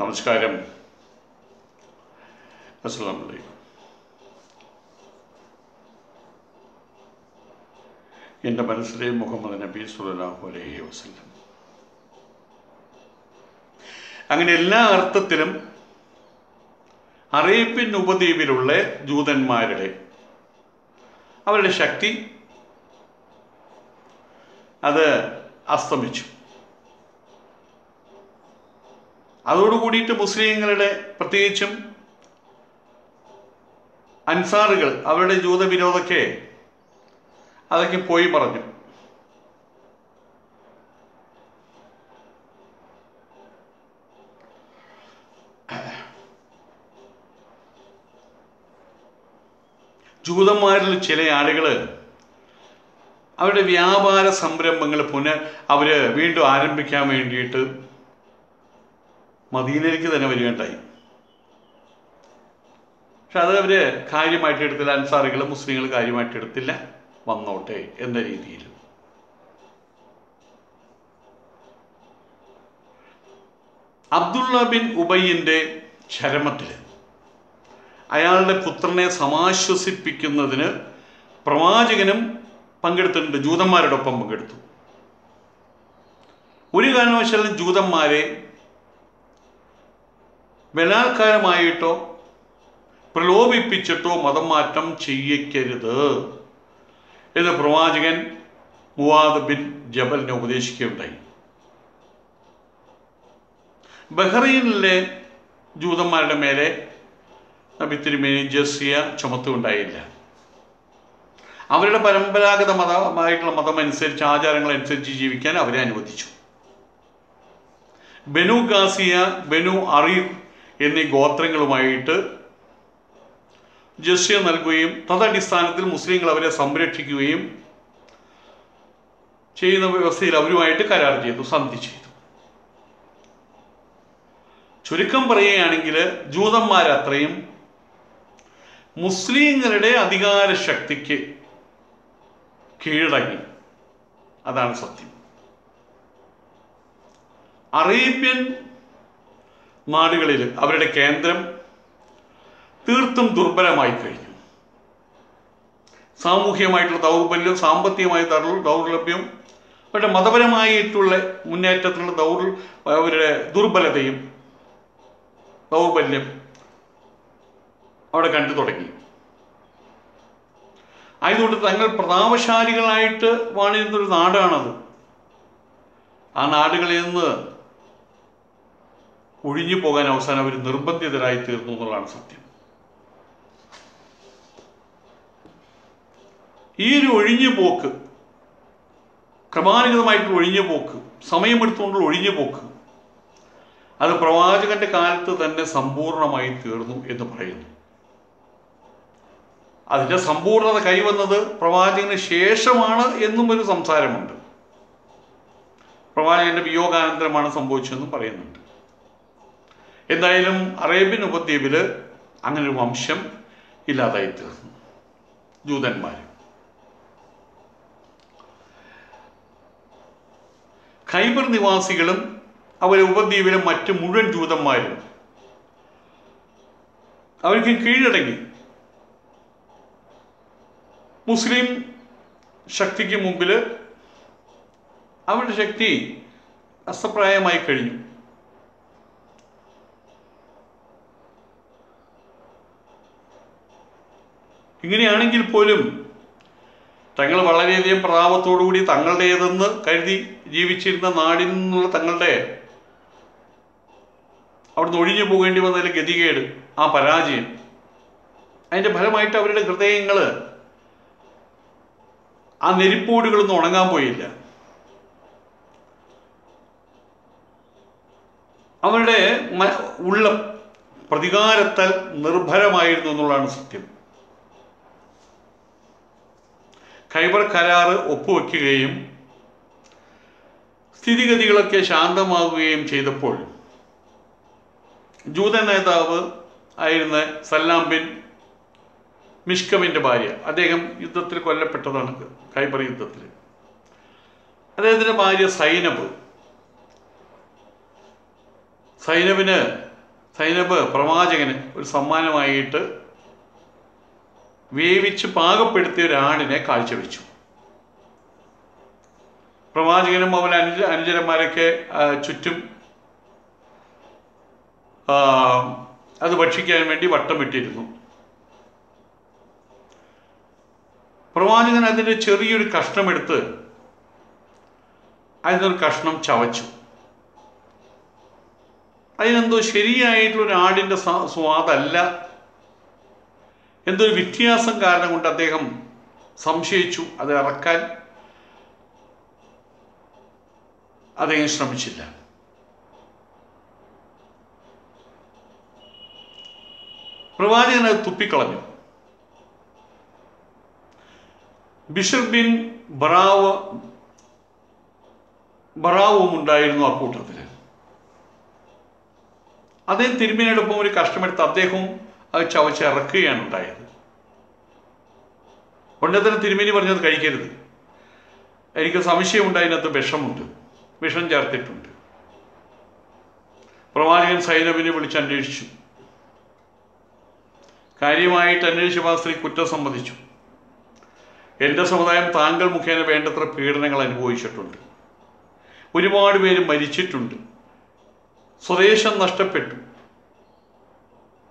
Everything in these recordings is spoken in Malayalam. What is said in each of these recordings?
നമസ്കാരം. അസ്സലാമു അലൈക്കും. എൻ്റെ മനസ്സിലെ മുഹമ്മദ് നബി സ്വല്ലല്ലാഹു അലൈഹി വസല്ലം. അങ്ങനെ എല്ലാ അർത്ഥത്തിലും അറേബ്യൻ ഉപദ്വീപിലുള്ള ജൂതന്മാരുടെ അവരുടെ ശക്തി അത് അസ്തമിച്ചു. അതോടുകൂടിയിട്ട് മുസ്ലിങ്ങളുടെ, പ്രത്യേകിച്ചും അൻസാറുകൾ, അവരുടെ ജൂതവിരോധമൊക്കെ അതൊക്കെ പോയി പറഞ്ഞു. ജൂതന്മാരിൽ ചില ആളുകൾ അവരുടെ വ്യാപാര സംരംഭങ്ങൾ അവർ വീണ്ടും ആരംഭിക്കാൻ വേണ്ടിയിട്ട് മദീനയിലേക്ക് തന്നെ വരികയുണ്ടായി. പക്ഷെ അത് അവർ കാര്യമായിട്ട് എടുത്തില്ല. അൻസാറുകൾ, മുസ്ലിങ്ങൾ കാര്യമായിട്ട് എടുത്തില്ല. വന്നോട്ടെ എന്ന രീതിയിൽ. അബ്ദുള്ള ബിൻ ഉബൈയിൻ്റെ ചരമത്തിൽ അയാളുടെ പുത്രനെ സമാശ്വസിപ്പിക്കുന്നതിന് പ്രവാചകനും പങ്കെടുത്തിട്ടുണ്ട്. ജൂതന്മാരോടൊപ്പം പങ്കെടുത്തു. ഒരു കാരണവശാലും ജൂതന്മാരെ ബലാത്കാരമായിട്ടോ പ്രലോഭിപ്പിച്ചിട്ടോ മതം മാറ്റം ചെയ്യിക്കരുത് എന്ന് പ്രവാചകൻ മുആദ് ബിൻ ജബലിനെ ഉപദേശിക്കുകയുണ്ടായി. ബഹ്റൈനിലെ ജൂതന്മാരുടെ മേലെ നബി തിരുമേനി ജസിയ ചുമത്തുണ്ടായില്ല. അവരുടെ പരമ്പരാഗത മതമായിട്ടുള്ള മതമനുസരിച്ച്, ആചാരങ്ങളനുസരിച്ച് ജീവിക്കാൻ അവരെ അനുവദിച്ചു. ബനു ഗാസിയ, ബനു അറീർ എന്നീ ഗോത്രങ്ങളുമായിട്ട് ജസിയ നൽകുകയും തദടിസ്ഥാനത്തിൽ മുസ്ലിങ്ങൾ അവരെ സംരക്ഷിക്കുകയും ചെയ്യുന്ന വ്യവസ്ഥയിൽ അവരുമായിട്ട് കരാർ ചെയ്തു, സന്ധി ചെയ്തു. ചുരുക്കം പറയുകയാണെങ്കിൽ ജൂതന്മാരത്രയും മുസ്ലിങ്ങളുടെ അധികാര ശക്തിക്ക് കീഴടങ്ങി. അതാണ് സത്യം. അറേബ്യൻ നാടുകളിൽ അവരുടെ കേന്ദ്രം തീർത്തും ദുർബലമായി കഴിഞ്ഞു. സാമൂഹികമായിട്ടുള്ള ദൗർബല്യം, സാമ്പത്തികമായ ദൗർലഭ്യം, അവരുടെ മതപരമായിട്ടുള്ള മുന്നേറ്റത്തിലുള്ള അവരുടെ ദുർബലതയും ദൗർബല്യം അവിടെ കണ്ടു തുടങ്ങി. ആയതുകൊണ്ട് തങ്ങൾ പ്രതാപശാലികളായിട്ട് വാണിരുന്നൊരു നാടാണത്. ആ നാടുകളിൽ നിന്ന് ഒഴിഞ്ഞു പോകാൻ അവസാനം അവർ നിർബന്ധിതരായി തീർന്നു എന്നുള്ളതാണ് സത്യം. ഈ ഒരു ഒഴിഞ്ഞുപോക്ക്, ക്രമാനുഗതമായിട്ടുള്ള ഒഴിഞ്ഞുപോക്ക്, സമയമെടുത്തുകൊണ്ടുള്ള ഒഴിഞ്ഞുപോക്ക്, അത് പ്രവാചകന്റെ കാലത്ത് തന്നെ സമ്പൂർണമായി തീർന്നു എന്ന് പറയുന്നു. അതിൻ്റെ സമ്പൂർണത കൈവന്നത് പ്രവാചകന് ശേഷമാണ് എന്നും ഒരു സംസാരമുണ്ട്. പ്രവാചകന്റെ വിയോഗാനന്തരമാണ് സംഭവിച്ചതെന്നും പറയുന്നുണ്ട്. എന്തായാലും അറേബ്യൻ ഉപദ്വീപിൽ അങ്ങനെ ഒരു വംശം ഇല്ലാതായി തീർന്നു. ജൂതന്മാർ ഖൈബർ നിവാസികളും അവരെ ഉപദ്വീപിലെ മറ്റ് മുഴുവൻ ജൂതന്മാരും അവർക്ക് കീഴടങ്ങി. മുസ്ലിം ശക്തിക്ക് മുമ്പിൽ അവരുടെ ശക്തി അസ്തപ്രായമായി കഴിഞ്ഞു. ഇങ്ങനെയാണെങ്കിൽ പോലും തങ്ങൾ വളരെയധികം പ്രതാപത്തോടുകൂടി തങ്ങളുടേതെന്ന് കരുതി ജീവിച്ചിരുന്ന നാടിൽ നിന്നുള്ള തങ്ങളുടെ അവിടുന്ന് ഒഴിഞ്ഞു പോകേണ്ടി വന്നതിൽ ഗതികേട്, ആ പരാജയം, അതിൻ്റെ ഫലമായിട്ട് അവരുടെ ഹൃദയങ്ങൾ, ആ നെരിപ്പോടുകളൊന്നും ഉണങ്ങാൻ പോയില്ല. അവരുടെ ഉള്ളം പ്രതികാരത്താൽ നിർഭരമായിരുന്നു എന്നുള്ളതാണ് സത്യം. ഖൈബർ കരാറ് ഒപ്പുവെക്കുകയും സ്ഥിതിഗതികളൊക്കെ ശാന്തമാവുകയും ചെയ്തപ്പോൾ ജൂത നേതാവ് ആയിരുന്ന സല്ലാം ബിൻ മിഷ്കമിൻ്റെ ഭാര്യ, അദ്ദേഹം യുദ്ധത്തിൽ കൊല്ലപ്പെട്ടതാണ്, ഖൈബർ യുദ്ധത്തിൽ. അദ്ദേഹത്തിൻ്റെ ഭാര്യ സൈനബ് സൈനബ് പ്രവാചകന് ഒരു സമ്മാനമായിട്ട് വേവിച്ച് പാകപ്പെടുത്തിയ ഒരു ആടിനെ കാഴ്ചവെച്ചു. പ്രവാചകനും അവൻ അനുചരന്മാരൊക്കെ ചുറ്റും അത് ഭക്ഷിക്കാൻ വേണ്ടി വട്ടമിട്ടിരുന്നു. പ്രവാചകൻ അതിൻ്റെ ചെറിയൊരു കഷ്ണമെടുത്ത് അതിനൊരു കഷ്ണം ചവച്ചു. അതിനെന്തോ ശരിയായിട്ടുള്ളൊരു ആടിൻ്റെ സ്വാദല്ല, എന്തോ ഒരു വ്യത്യാസം കാരണം കൊണ്ട് അദ്ദേഹം സംശയിച്ചു. അത് ഇറക്കാൻ അദ്ദേഹം ശ്രമിച്ചില്ല. പ്രവാചകൻ അത് തുപ്പിക്കളഞ്ഞു. ബിഷർ ബിൻ ബറാവും ഉണ്ടായിരുന്നു ആ കൂട്ടത്തിൽ. അദ്ദേഹം തിരുമേനിയോടൊപ്പം ഒരു കഷ്ടമെടുത്ത് അദ്ദേഹവും അത് ചവച്ച് ഇറക്കുകയാണ് ഉണ്ടായത്. ഉടനെ തന്നെ തിരുമേനി പറഞ്ഞത് കഴിക്കരുത്, എനിക്ക് സംശയമുണ്ട്, അതിനകത്ത് വിഷം ചേർത്തിട്ടുണ്ട്. പ്രവാചകൻ സൈനബിനെ വിളിച്ച് അന്വേഷിച്ചു. കാര്യമായിട്ട് അന്വേഷിച്ചപ്പോൾ ആ സ്ത്രീ കുറ്റം സമ്മതിച്ചു. എൻ്റെ സമുദായം താങ്കൾ മുഖേന വേണ്ടത്ര പീഡനങ്ങൾ അനുഭവിച്ചിട്ടുണ്ട്, ഒരുപാട് പേര് മരിച്ചിട്ടുണ്ട്, സ്വദേശം നഷ്ടപ്പെട്ടു,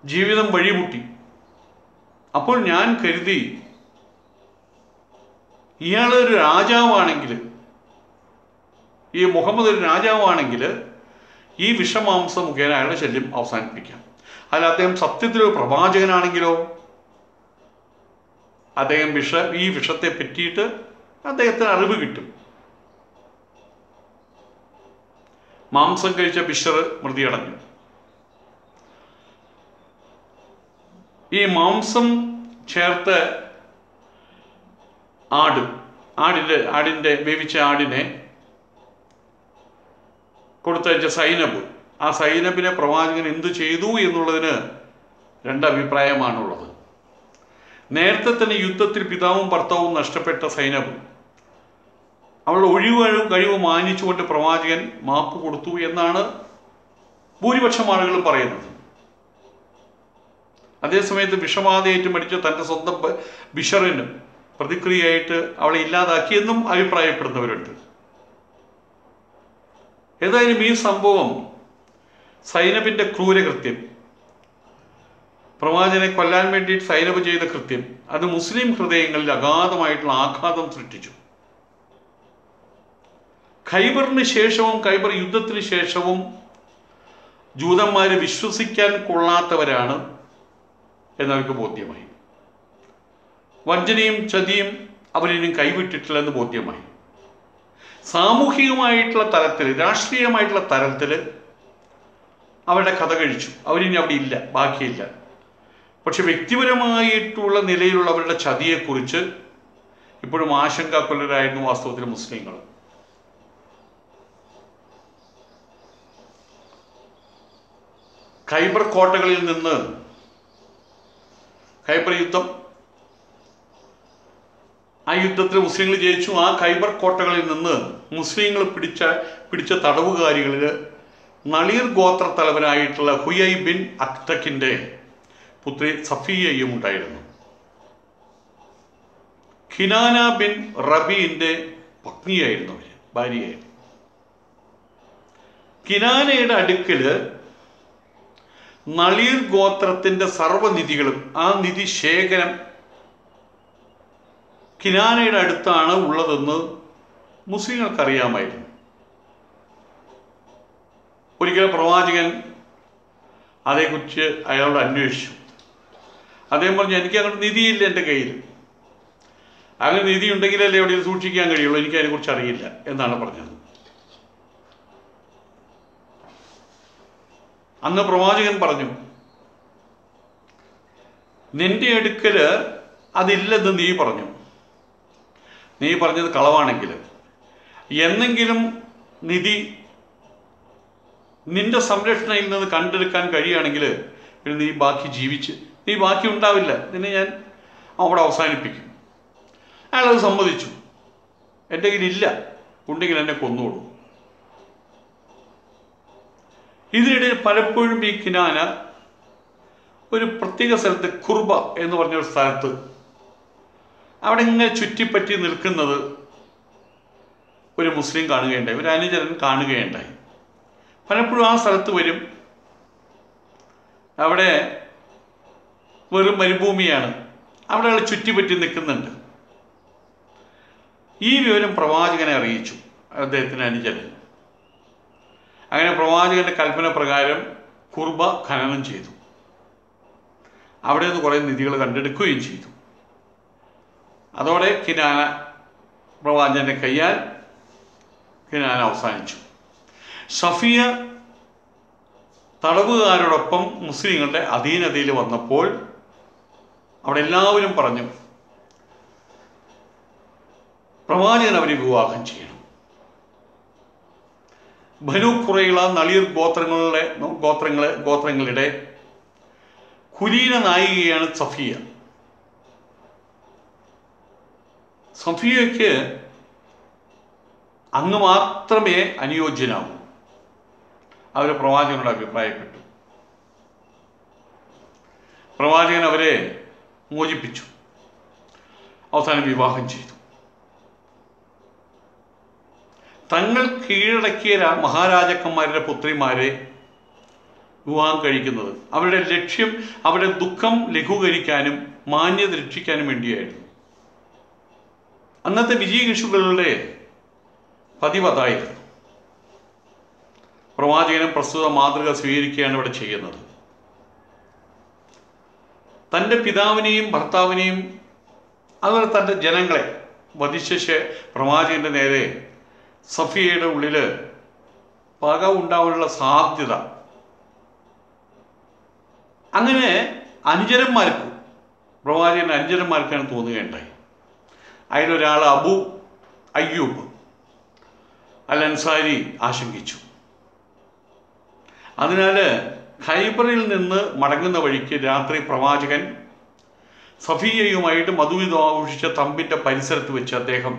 ജീവിതം വഴിമുട്ടി. അപ്പോൾ ഞാൻ കരുതി ഇയാളൊരു രാജാവാണെങ്കിൽ, ഈ മുഹമ്മദ് ഒരു രാജാവാണെങ്കിൽ ഈ വിഷമാംസം മുഖേന അയാളുടെ ശല്യം അവസാനിപ്പിക്കാം. അല്ല, അദ്ദേഹം സത്യത്തിലൊരു പ്രവാചകനാണെങ്കിലോ അദ്ദേഹം ഈ വിഷത്തെ പറ്റിയിട്ട് അദ്ദേഹത്തിന് അറിവ് കിട്ടും. മാംസം കഴിച്ച ബിഷർ മൃതിയടഞ്ഞു. ഈ മാംസം ചേർത്ത് ആടിൻ്റെ വേവിച്ച ആടിനെ കൊടുത്തയച്ച സൈനബ്, ആ സൈനബിനെ പ്രവാചകൻ എന്തു ചെയ്തു എന്നുള്ളതിന് രണ്ടഭിപ്രായമാണുള്ളത്. നേരത്തെ തന്നെ യുദ്ധത്തിൽ പിതാവും ഭർത്താവും നഷ്ടപ്പെട്ട സൈനബ് അവളുടെ കഴിവ് മാനിച്ചുകൊണ്ട് പ്രവാചകൻ മാപ്പ് കൊടുത്തു എന്നാണ് ഭൂരിപക്ഷം ആളുകളും പറയുന്നത്. അതേസമയത്ത് വിഷബാധയേറ്റ് മരിച്ച തൻ്റെ സ്വന്തം ബിഷറിന് പ്രതിക്രിയയായിട്ട് അവളെ ഇല്ലാതാക്കിയെന്നും അഭിപ്രായപ്പെടുന്നവരുണ്ട്. ഏതായാലും ഈ സംഭവം, സൈനബിൻ്റെ ക്രൂരകൃത്യം, പ്രവാചകനെ കൊല്ലാൻ വേണ്ടിയിട്ട് സൈനബ് ചെയ്ത കൃത്യം, അത് മുസ്ലിം ഹൃദയങ്ങളിൽ അഗാധമായിട്ടുള്ള ആഘാതം സൃഷ്ടിച്ചു. ഖൈബറിന് ശേഷവും ഖൈബർ യുദ്ധത്തിന് ശേഷവും ജൂതന്മാർ വിശ്വസിക്കാൻ കൊള്ളാത്തവരാണ് എന്നവർക്ക് ബോധ്യമായി. വഞ്ചനയും ചതിയും അവരിനും കൈവിട്ടിട്ടില്ലെന്ന് ബോധ്യമായി. സാമൂഹികമായിട്ടുള്ള തലത്തിൽ, രാഷ്ട്രീയമായിട്ടുള്ള തലത്തിൽ അവരുടെ കഥ കഴിച്ചു. അവരിനി അവിടെ ഇല്ല, ബാക്കിയില്ല. പക്ഷെ വ്യക്തിപരമായിട്ടുള്ള നിലയിലുള്ള അവരുടെ ചതിയെക്കുറിച്ച് ഇപ്പോഴും ആശങ്കാക്കുലരായിരുന്നു വാസ്തവത്തിൽ മുസ്ലിങ്ങൾ. ഖൈബർ കോട്ടകളിൽ നിന്ന്, ഖൈബർ യുദ്ധം, ആ യുദ്ധത്തിൽ മുസ്ലിങ്ങൾ ജയിച്ചു. ആ ഖൈബർ കോട്ടകളിൽ നിന്ന് മുസ്ലിങ്ങൾ പിടിച്ച തടവുകാരികളിൽ നളീർ ഗോത്ര തലവനായിട്ടുള്ള ഹുയൈ ബിൻ അക്തക്കിൻ്റെ പുത്രി സഫിയയും ഉണ്ടായിരുന്നു. ഖിനാന ബിൻ റബീൻ്റെ പത്നിയായിരുന്നു അവർ, ഭാര്യയായിരുന്നു. കിനാനയുടെ അടുക്കൽ നളീർ ഗോത്രത്തിൻ്റെ സർവ്വനിധികളും, ആ നിധി ശേഖരം കിനാനയുടെ അടുത്താണ് ഉള്ളതെന്ന് മുസ്ലിങ്ങൾക്കറിയാമായിരുന്നു. ഒരിക്കൽ പ്രവാചകൻ അതേക്കുറിച്ച് അയാളോട് അന്വേഷിച്ചു. അദ്ദേഹം പറഞ്ഞു, എനിക്ക് അങ്ങനെ നിധിയില്ല എൻ്റെ കയ്യിൽ, അങ്ങനെ നിധി ഉണ്ടെങ്കിലല്ലേ എവിടെയും സൂക്ഷിക്കാൻ കഴിയുള്ളൂ, എനിക്ക് അതിനെക്കുറിച്ച് അറിയില്ല എന്നാണ് പറഞ്ഞത്. അന്ന് പ്രവാചകൻ പറഞ്ഞു, നിന്റെ അടുക്കൽ അതില്ലെന്ന് നീ പറഞ്ഞു. നീ പറഞ്ഞത് കളവാണെങ്കിൽ എന്നെങ്കിലും നിധി നിന്റെ സംരക്ഷണയിൽ നിന്ന് കണ്ടെടുക്കാൻ കഴിയുകയാണെങ്കിൽ പിന്നെ നീ ബാക്കി ഉണ്ടാവില്ല, നിന്നെ ഞാൻ അവിടെ അവസാനിപ്പിക്കും. അയാളത് സമ്മതിച്ചു. എൻ്റെ കയ്യിലില്ല, ഉണ്ടെങ്കിൽ എന്നെ കൊന്നോളൂ. ഇതിനിടയിൽ പലപ്പോഴും ഈ കിനാന ഒരു പ്രത്യേക സ്ഥലത്ത് ഖുർബ എന്ന് പറഞ്ഞൊരു സ്ഥലത്ത് അവിടെ ഇങ്ങനെ ചുറ്റിപ്പറ്റി നിൽക്കുന്നത് ഒരു മുസ്ലിം കാണുകയുണ്ടായി, ഒരു അനുചരൻ കാണുകയുണ്ടായി. പലപ്പോഴും ആ സ്ഥലത്ത് വരും. അവിടെ വെറും മരുഭൂമിയാണ്, അവിടെ ആൾ ചുറ്റിപ്പറ്റി നിൽക്കുന്നുണ്ട്. ഈ വിവരം പ്രവാചകനെ അറിയിച്ചു അദ്ദേഹത്തിന് അനുചരൻ. അങ്ങനെ പ്രവാചകന്റെ കൽപ്പന പ്രകാരം ഖുർബ ഖനനം ചെയ്തു. അവിടെ നിന്ന് കുറേ നിധികൾ കണ്ടെടുക്കുകയും ചെയ്തു. അതോടെ കിനാന പ്രവാചകന്റെ കയ്യാൽ കിനാന അവസാനിച്ചു. സഫിയ തടവുകാരോടൊപ്പം മുസ്ലിങ്ങളുടെ അധീനതയിൽ വന്നപ്പോൾ അവിടെ എല്ലാവരും പറഞ്ഞു പ്രവാചകൻ അവരെ വിവാഹം ചെയ്യണം. ബനു ഖുറൈള, നളീർ ഗോത്രങ്ങളുടെ കുലീന നായികയാണ് സഫിയ. സഫിയയ്ക്ക് അങ്ങ് മാത്രമേ അനുയോജ്യനാവൂ. അവർ പ്രവാചകനോട് അഭിപ്രായപ്പെട്ടു. പ്രവാചകൻ അവരെ മോചിപ്പിച്ചു, അവസാനം വിവാഹം ചെയ്തു. തങ്ങൾ കീഴടക്കിയ മഹാരാജാക്കന്മാരുടെ പുത്രിമാരെ വിവാഹം കഴിക്കുന്നത് അവരുടെ ലക്ഷ്യം അവരുടെ ദുഃഖം ലഘൂകരിക്കാനും മാന്യത രക്ഷിക്കാനും വേണ്ടിയായിരുന്നു. അന്നത്തെ വിജയകൃഷികളുടെ പതിവതായിരുന്നു. പ്രവാചകനും പ്രസ്തുത മാതൃക സ്വീകരിക്കുകയാണ് ഇവിടെ ചെയ്യുന്നത്. തൻ്റെ പിതാവിനെയും ഭർത്താവിനെയും അതുപോലെ തൻ്റെ ജനങ്ങളെ വധിച്ച പ്രവാചകന്റെ നേരെ സഫിയയുടെ ഉള്ളിൽ പക ഉണ്ടാവാനുള്ള സാധ്യത, അങ്ങനെ പ്രവാചകന്റെ അനുചരന്മാർക്കാണ് തോന്നുകയുണ്ടായി. അതിലൊരാൾ അബു അയ്യൂബ് അൽ അൻസാരി ആശങ്കിച്ചു. അതിനാൽ ഖൈബറിൽ നിന്ന് മടങ്ങുന്ന വഴിക്ക് രാത്രി പ്രവാചകൻ സഫിയയുമായിട്ട് മധുവിധം ആഘോഷിച്ച തമ്പിൻ്റെ പരിസരത്ത് വെച്ച് അദ്ദേഹം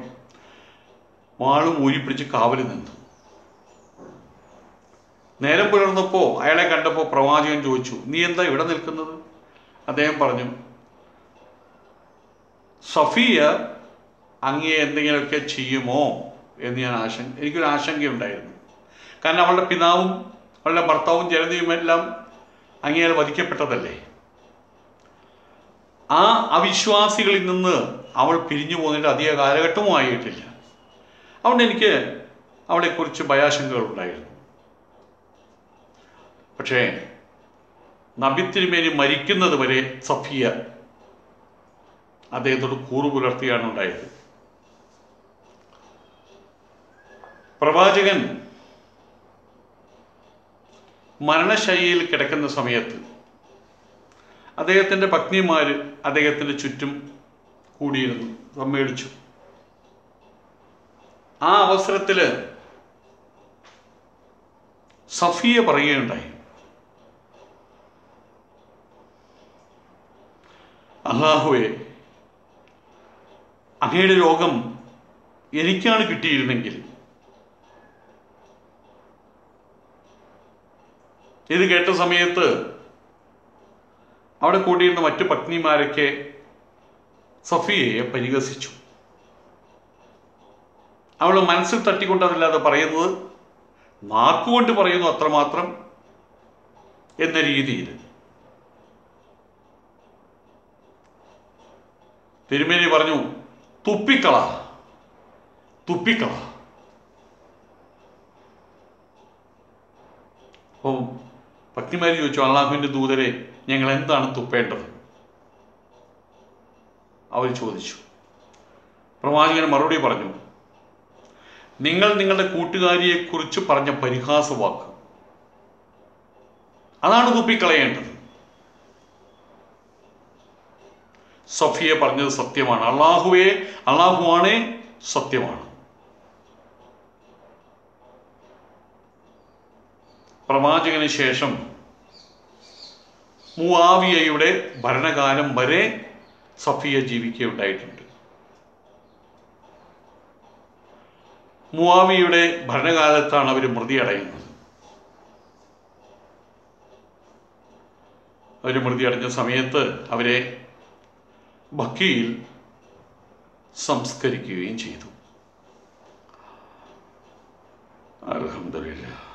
വാളും ഊരിപ്പിടിച്ച് കാവലിൽ നിന്നു. നേരം പുലർന്നപ്പോൾ അയാളെ കണ്ടപ്പോൾ പ്രവാചകൻ ചോദിച്ചു, നീ എന്താ ഇവിടെ നിൽക്കുന്നത്? അദ്ദേഹം പറഞ്ഞു, സഫിയ അങ്ങയെ എന്തെങ്കിലുമൊക്കെ ചെയ്യുമോ എന്ന് എനിക്കൊരു ആശങ്കയുണ്ടായിരുന്നു. കാരണം അവളുടെ പിതാവും അവളുടെ ഭർത്താവും ജനതയുമെല്ലാം അങ്ങയാൽ വധിക്കപ്പെട്ടതല്ലേ. ആ അവിശ്വാസികളിൽ നിന്ന് അവൾ പിരിഞ്ഞു പോകുന്നതിൻ്റെ അധിക കാലഘട്ടവും ആയിട്ടില്ല. അതുകൊണ്ട് എനിക്ക് അവളെക്കുറിച്ച് ഭയാശങ്കകൾ ഉണ്ടായിരുന്നു. പക്ഷേ നബി തിരുമേനി മരിക്കുന്നത് വരെ സഫിയ അദ്ദേഹത്തോട് കൂറു പുലർത്തിയാണ് ഉണ്ടായത്. പ്രവാചകൻ മരണശയ്യയിൽ കിടക്കുന്ന സമയത്ത് അദ്ദേഹത്തിൻ്റെ പത്നിമാർ അദ്ദേഹത്തിൻ്റെ ചുറ്റും കൂടിയിരുന്നു, സമ്മേളിച്ചു. ആ അവസരത്തിൽ സഫിയ പറയുകയുണ്ടായി, അല്ലാഹുവേ, അങ്ങയുടെ രോഗം എനിക്കാണ് കിട്ടിയിരുന്നെങ്കിൽ. ഇത് കേട്ട സമയത്ത് അവിടെ കൂടിയിരുന്ന മറ്റു പത്നിമാരൊക്കെ സഫിയയെ പരിഹസിച്ചു. അവൾ മനസ്സിൽ തട്ടിക്കൊണ്ടതല്ലാതെ പറയുന്നത് നാക്കുകൊണ്ട് പറയുന്നു അത്രമാത്രം എന്ന രീതിയിൽ. തിരുമേനി പറഞ്ഞു, തുപ്പിക്കള. അപ്പോൾ പത്നിമാർ ചോദിച്ചു, അള്ളാഹുവിൻ്റെ ദൂതരെ, ഞങ്ങൾ എന്താണ് തുപ്പേണ്ടത്? അവർ ചോദിച്ചു. പ്രവാചകൻ മറുപടി പറഞ്ഞു, നിങ്ങൾ നിങ്ങളുടെ കൂട്ടുകാരിയെക്കുറിച്ച് പറഞ്ഞ പരിഹാസ വാക്ക്, അതാണ് തുപ്പിക്കളയേണ്ടത്. സഫിയ പറഞ്ഞത് സത്യമാണ്. അള്ളാഹുവാണേ സത്യമാണ്. പ്രവാചകന് ശേഷം മുആവിയയുടെ ഭരണകാലം വരെ സഫിയ ജീവിക്കുകയുണ്ടായിട്ടുണ്ട്. മുആവിയയുടെ ഭരണകാലത്താണ് അവർ മൃതി അടയുന്നത്. അവർ മൃതി അടഞ്ഞ സമയത്ത് അവരെ ബക്കിയിൽ സംസ്കരിക്കുകയും ചെയ്തു. അൽഹംദുലില്ലാഹ്.